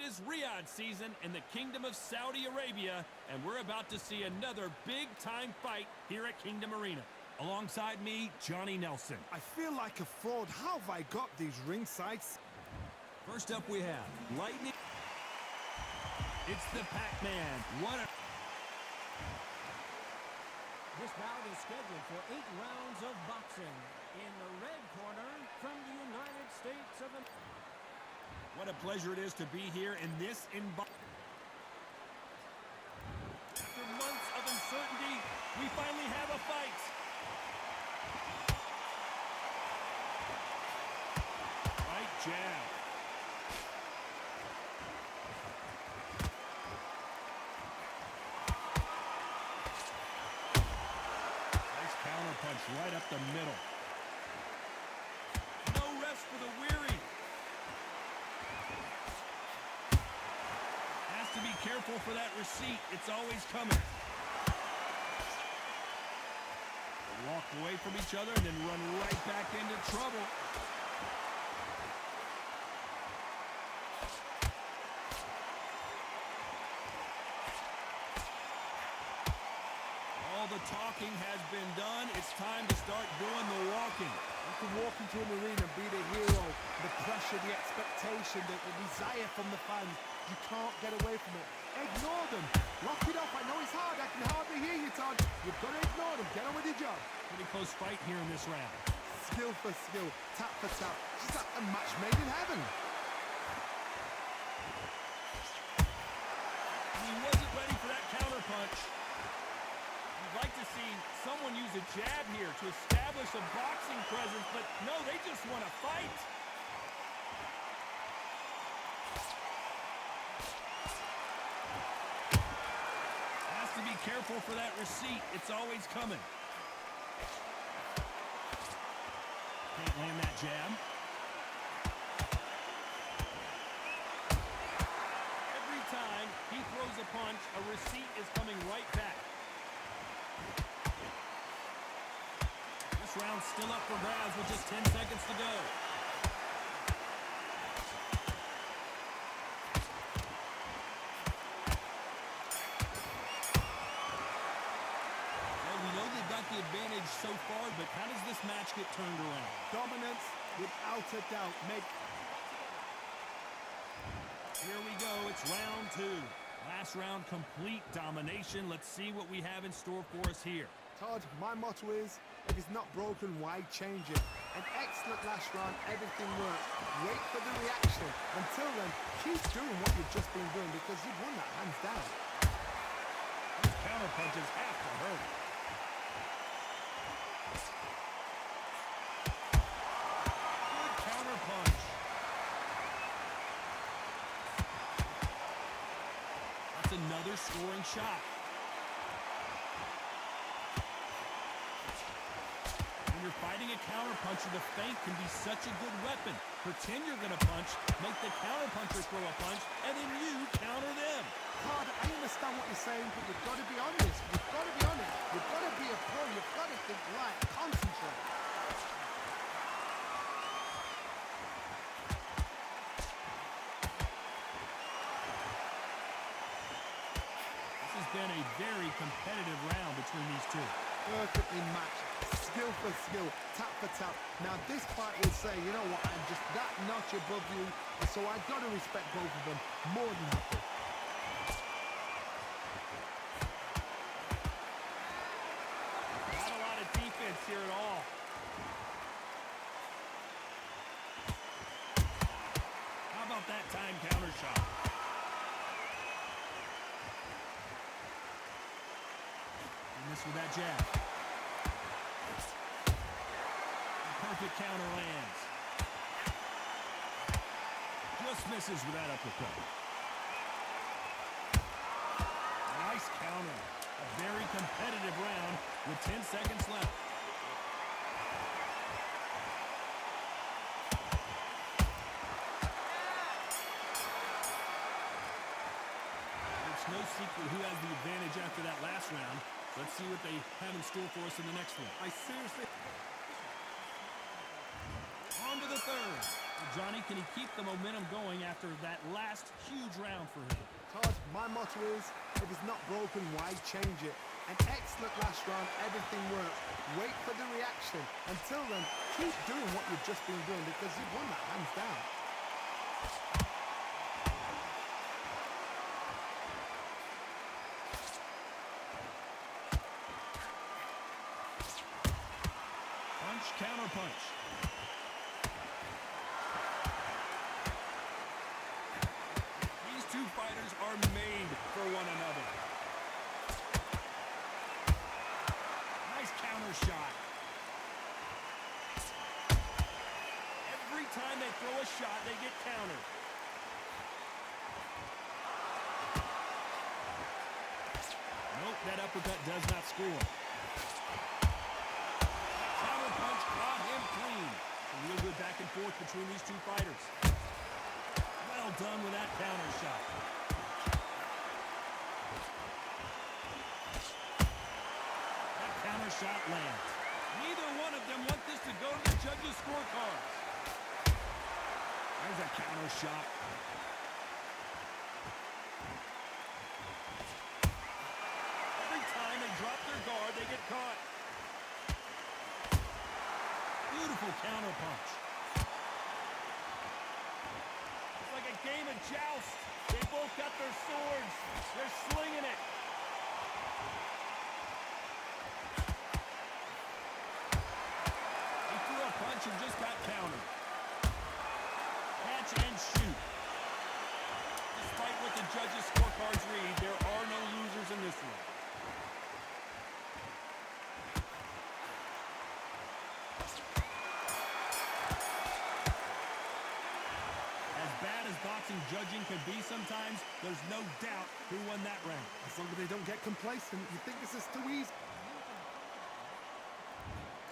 is Riyadh season in the Kingdom of Saudi Arabia, and we're about to see another big-time fight here at Kingdom Arena. Alongside me, Johnny Nelson. I feel like a fraud. How have I got these ringside? First up we have Lightning. It's the Pac-Man. What a... This bout is scheduled for 8 rounds of boxing. In the red corner, from the United States of America. What a pleasure it is to be here in this After months of uncertainty, we finally have a fight. Right jab. Nice counter punch right up the middle. No rest for the weary. Has to be careful for that receipt. It's always coming. Walk away from each other and then run right back into trouble. All the talking has been done. It's time to start doing the walking. You can walk into an arena and be the hero. The pressure, the expectation, the desire from the fans. You can't get away from it. Ignore them. Lock it up. I know it's hard. I can hardly hear you, Todd. You've got to ignore them. Get on with your job. Pretty close fight here in this round. Skill for skill. Tap for tap. It's like a match made in heaven. He wasn't ready for that counter punch. You'd like to see someone use a jab here to establish a boxing presence, but no, they just want to fight. Has to be careful for that receipt. It's always coming. Can't land that jab. Every time he throws a punch, a receipt is coming right back. This round's still up for grabs with just 10 seconds to go. Well, we know they've got the advantage so far, but how does this match get turned around? Dominance, without a doubt. Here we go. It's round 2. Last round, complete domination. Let's see what we have in store for us here. Todd, my motto is, if it's not broken, why change it? An excellent last round, everything worked. Wait for the reaction. Until then, keep doing what you've just been doing because you've won that hands down. Those counter punches have to hurt. Good counter punch. That's another scoring shot. When you're fighting a counterpuncher, the feint can be such a good weapon. Pretend you're going to punch, make the counterpuncher throw a punch, and then you counter them. Todd, I understand what you're saying, but you've got to be honest. You've got to be honest. You've got to be a pro. You've got to think right. Concentrate. This has been a very competitive round between these two. Perfectly matched. Skill for skill, tap for tap. Now this fight will say, you know what, I'm just that notch above you, so I've got to respect both of them more than happy. Not a lot of defense here at all. How about that time counter shot? And this with that jab. Perfect counter lands. Just misses with that uppercut. Nice counter. A very competitive round with 10 seconds left. It's no secret who has the advantage after that last round. Let's see what they have in store for us in the next one. I seriously... On to the third. Johnny, can he keep the momentum going after that last huge round for him? Todd, my motto is, if it's not broken, why change it? An excellent last round, everything worked. Wait for the reaction. Until then, keep doing what you've just been doing because you've won that hands down. Punch, counter punch. These two fighters are made for one another. Nice counter shot. Every time they throw a shot, they get countered. Nope, that uppercut does not score. Counter punch caught him clean. A real good back and forth between these two fighters. Well done with that counter shot. That counter shot lands. Neither one of them want this to go to the judges' scorecards. There's a counter shot. Every time they drop their guard, they get caught. Beautiful counter punch. It's like a game of joust. They both got their swords. They're slinging it. He threw a punch and just got countered. Catch and shoot. Despite what the judges' scorecards read, there are no losers in this one. As bad as boxing judging can be sometimes, there's no doubt who won that round. As long as they don't get complacent, you think this is too easy.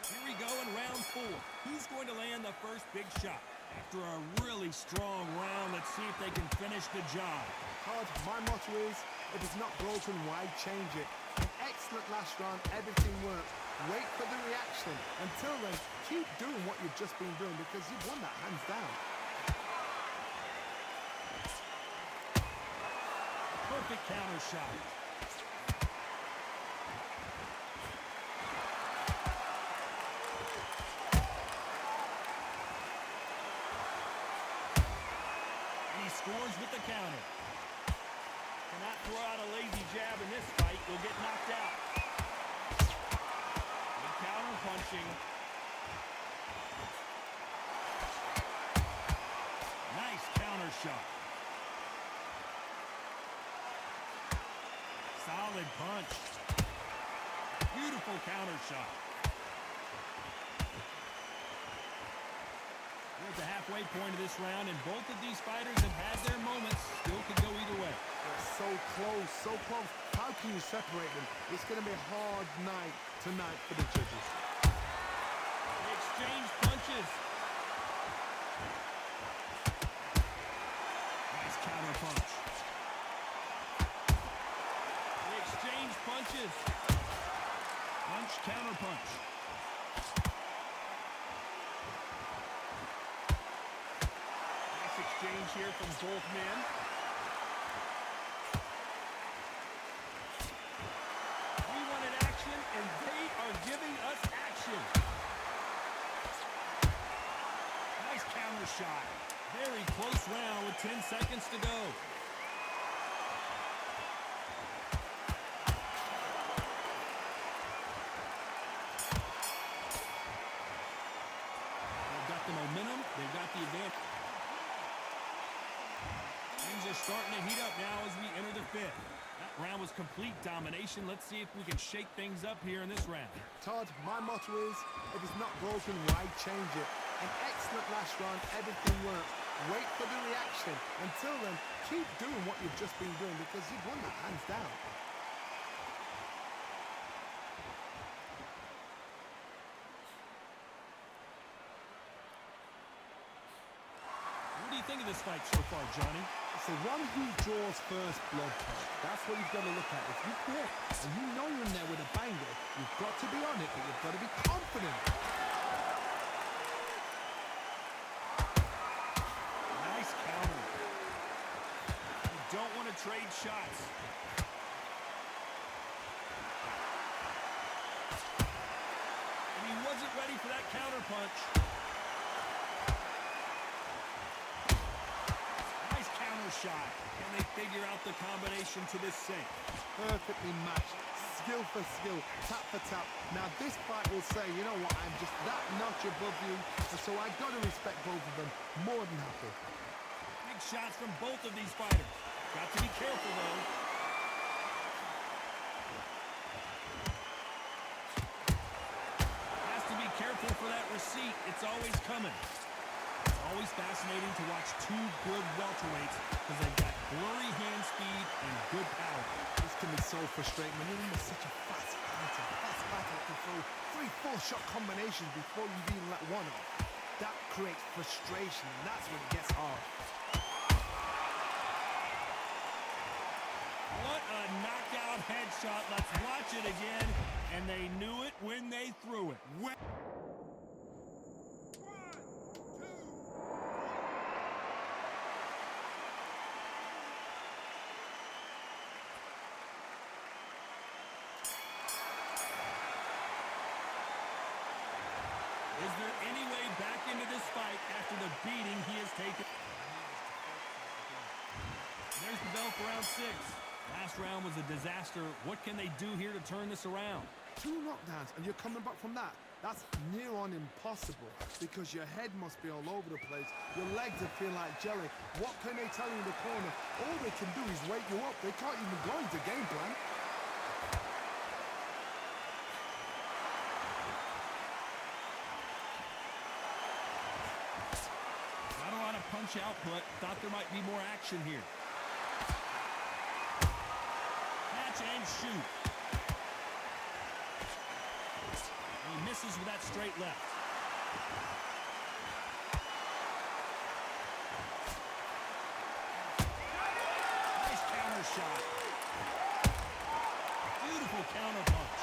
Here we go in round 4. Who's going to land the first big shot? After a really strong round, let's see if they can finish the job. Todd, my motto is, if it's not broken, why change it? An excellent last round, everything worked. Wait for the reaction. Until then, keep doing what you've just been doing because you've won that hands down. Perfect counter shot. Scores with the counter. Cannot throw out a lazy jab in this fight. Will get knocked out. Good counter punching. Nice counter shot. Solid punch. Beautiful counter shot. We're at the halfway point of this round, and both of these fighters have had their moments. Still could go either way. They're so close, so close. How can you separate them? It's going to be a hard night tonight for the judges. They exchange punches. Nice counter punch. They exchange punches. Punch, counter punch. Exchange here from both men. We wanted action, and they are giving us action. Nice counter shot. Very close round with 10 seconds to go. They've got the momentum. They've got the advantage. Things are starting to heat up now as we enter the 5th. That round was complete domination. Let's see if we can shake things up here in this round. Todd, my motto is, if it's not broken, why change it? An excellent last round, everything worked. Wait for the reaction. Until then, keep doing what you've just been doing because you've won that hands down. What do you think of this fight so far, Johnny? It's the one who draws first blood, Todd. That's what you've got to look at. If you quit and you know you're in there with a banger, you've got to be on it, but you've got to be confident. trade shots. And he wasn't ready for that counterpunch. Nice counter shot. Can they figure out the combination to this sink? Perfectly matched. Skill for skill, tap for tap. Now this fight will say, you know what, I'm just that notch above you, and so I gotta respect both of them. More than happy. Big shots from both of these fighters. Got to be careful though. Has to be careful for that receipt. It's always coming. It's always fascinating to watch two good welterweights because they've got blurry hand speed and good power. This can be so frustrating when you're in such a fast fighter. Fast fighter can throw 3-4 shot combinations before you even let one off. That creates frustration, and that's when it gets hard. What a knockout headshot. Let's watch it again. And they knew it when they threw it. Is there any way back into this fight after the beating he has taken? There's the bell for round 6. Last round was a disaster. What can they do here to turn this around? 2 knockdowns, and you're coming back from that. That's near on impossible, because your head must be all over the place. Your legs are feeling like jelly. What can they tell you in the corner? All they can do is wake you up. They can't even go into game plan. Not a lot of punch output. Thought there might be more action here. Catch and shoot. He misses with that straight left. Nice counter shot. Beautiful counter punch.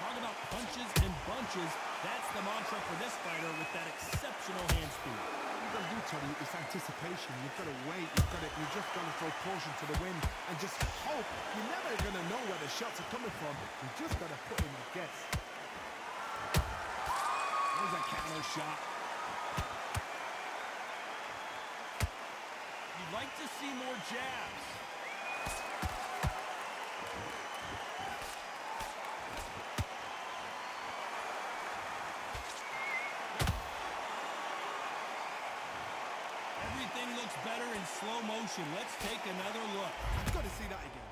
Talk about punches and bunches. That's the mantra for this fighter with that exceptional hand speed. What you gotta do, Tony, is anticipation. You've got to wait. You just gotta throw caution to the wind and just hope. You're never gonna know where the shots are coming from. You just gotta put in a guess. There's a counter shot. You'd like to see more jabs. Everything looks better in slow motion. Let's take another look. I've got to see that again.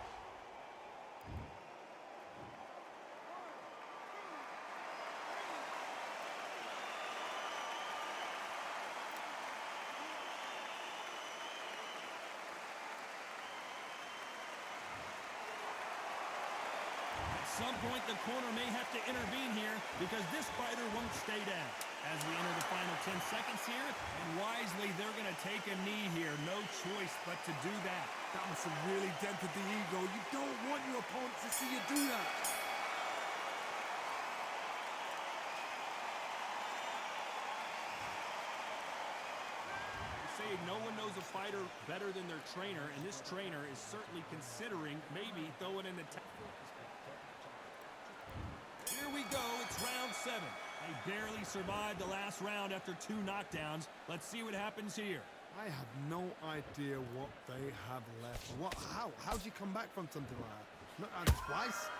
At some point, the corner may have to intervene here because this fighter won't stay down. As we enter the final 10 seconds here, and wisely, they're going to take a knee here. No choice but to do that. That must have really dented the ego. You don't want your opponent to see you do that. They say no one knows a fighter better than their trainer, and this trainer is certainly considering maybe throwing in the Here we go, it's round 7. They barely survived the last round after 2 knockdowns. Let's see what happens here. I have no idea what they have left. How'd you come back from something like that? Twice?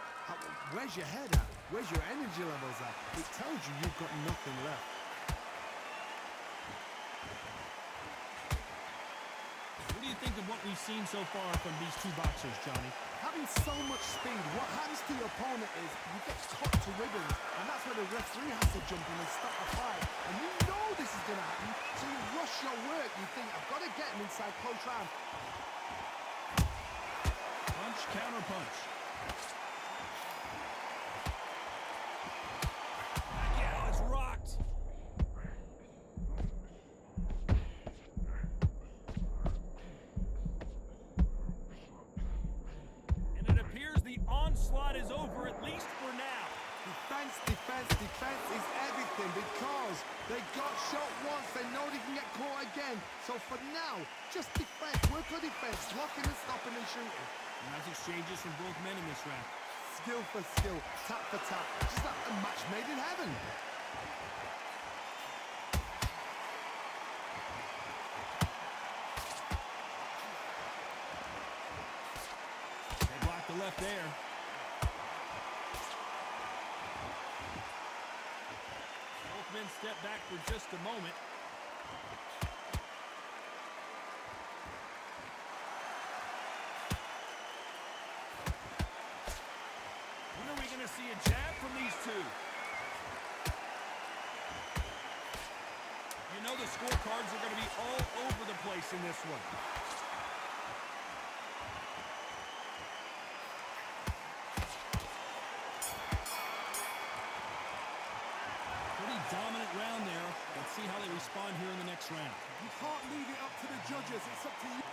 Where's your head at? Where's your energy levels at? It tells you you've got nothing left. What do you think of what we've seen so far from these 2 boxers, Johnny? Having so much speed, what happens to your opponent is you get cut to ribbons, and that's where the referee has to jump in and stop the fight. And you know this is going to happen, so you rush your work. You think, I've got to get him inside close round. Punch, counter punch. Paqiaou is rocked. Onslaught is over, at least for now. Defense, defense, defense is everything. anything because they got shot once. They know they can get caught again. So for now, just defense. Work on defense. Blocking and stopping and shooting. Nice exchanges from both men in this round. Skill for skill. Tap for tap. Just like a match made in heaven. They blocked the left there. Both men step back for just a moment. When are we going to see a jab from these two? You know the scorecards are going to be all over the place in this one. Pretty dominant round there. Let's see how they respond here in the next round. You can't leave it up to the judges. It's up to you.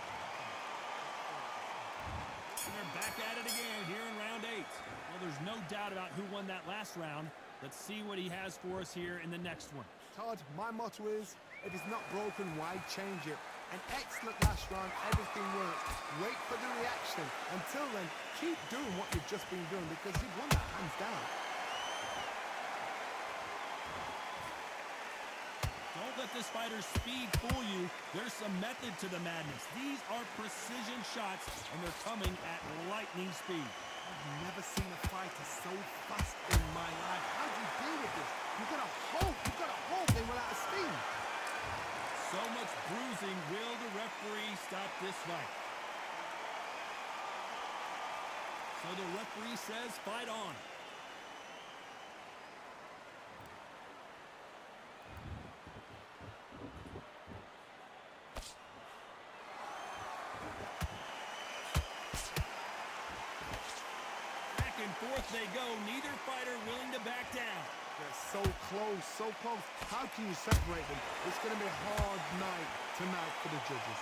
And they're back at it again here in round 8. Well, there's no doubt about who won that last round. Let's see what he has for us here in the next one. Todd, my motto is, if it's not broken, why change it? An excellent last round, everything works. Wait for the reaction. Until then, keep doing what you've just been doing because you've won that hands down. Don't let this fighter's speed fool you. There's some method to the madness. These are precision shots, and they're coming at lightning speed. I've never seen a fighter so fast in my life. How do you deal with this? You've got to hope they run out of steam. So much bruising. Will the referee stop this fight? So the referee says fight on. Back and forth they go. Neither fighter willing to back down. They're so close, so close. How can you separate them? It's going to be a hard night tonight for the judges.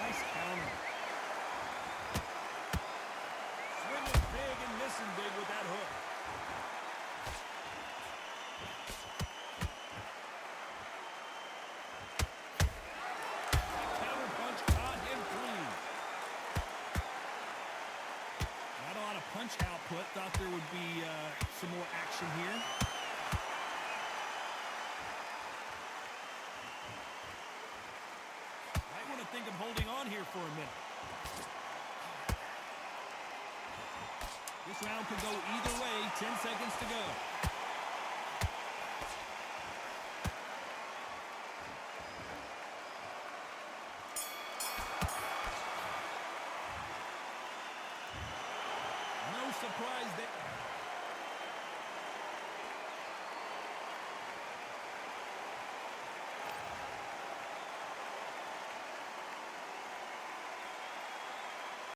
Nice counter. Swinging big and missing big with that hook. Counter punch caught him clean. Not a lot of punch output. Thought there would be some more action here. Might want to think of holding on here for a minute. This round could go either way. 10 seconds to go. No surprise there.